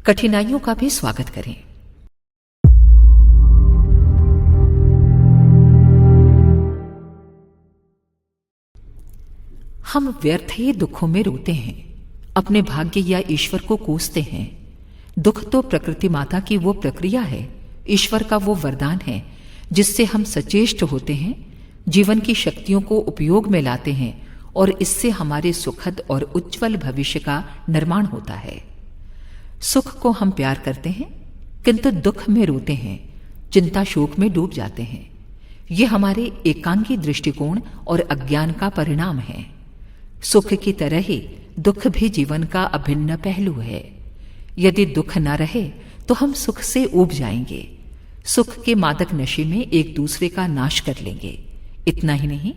कठिनाइयों का भी स्वागत करें। हम व्यर्थ ही दुखों में रोते हैं, अपने भाग्य या ईश्वर को कोसते हैं। दुख तो प्रकृति माता की वो प्रक्रिया है, ईश्वर का वो वरदान है जिससे हम सचेष्ट होते हैं, जीवन की शक्तियों को उपयोग में लाते हैं और इससे हमारे सुखद और उज्जवल भविष्य का निर्माण होता है। सुख को हम प्यार करते हैं किंतु दुख में रोते हैं, चिंता शोक में डूब जाते हैं। ये हमारे एकांगी दृष्टिकोण और अज्ञान का परिणाम है। सुख की तरह ही दुख भी जीवन का अभिन्न पहलू है। यदि दुख न रहे तो हम सुख से ऊब जाएंगे, सुख के मादक नशे में एक दूसरे का नाश कर लेंगे। इतना ही नहीं,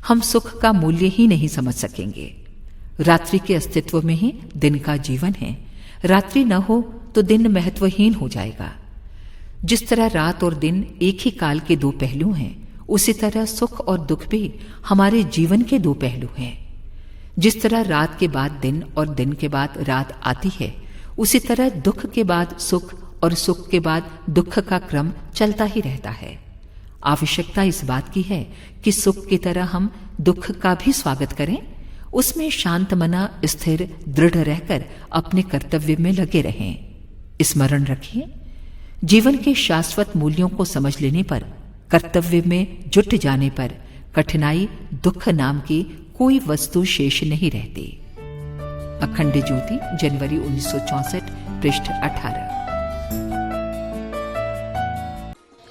हम सुख का मूल्य ही नहीं समझ सकेंगे। रात्रि के अस्तित्व में ही दिन का जीवन है, रात्रि न हो तो दिन महत्वहीन हो जाएगा। जिस तरह रात और दिन एक ही काल के दो पहलू हैं, उसी तरह सुख और दुख भी हमारे जीवन के दो पहलू हैं। जिस तरह रात के बाद दिन और दिन के बाद रात आती है, उसी तरह दुख के बाद सुख और सुख के बाद दुख का क्रम चलता ही रहता है। आवश्यकता इस बात की है कि सुख की तरह हम दुख का भी स्वागत करें, उसमें शांत मना स्थिर दृढ़ रहकर अपने कर्तव्य में लगे रहें। स्मरण रखिए, जीवन के शाश्वत मूल्यों को समझ लेने पर, कर्तव्य में जुट जाने पर कठिनाई दुख नाम की कोई वस्तु शेष नहीं रहती। अखंड ज्योति, जनवरी 1964, पृष्ठ 18।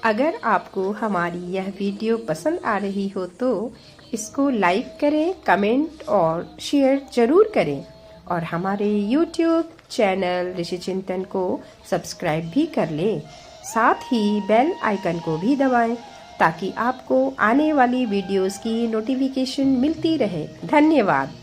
अगर आपको हमारी यह वीडियो पसंद आ रही हो तो इसको लाइक करें, कमेंट और शेयर जरूर करें और हमारे YouTube चैनल ऋषि चिंतन को सब्सक्राइब भी कर लें। साथ ही बेल आइकन को भी दबाएं ताकि आपको आने वाली वीडियोस की नोटिफिकेशन मिलती रहे। धन्यवाद।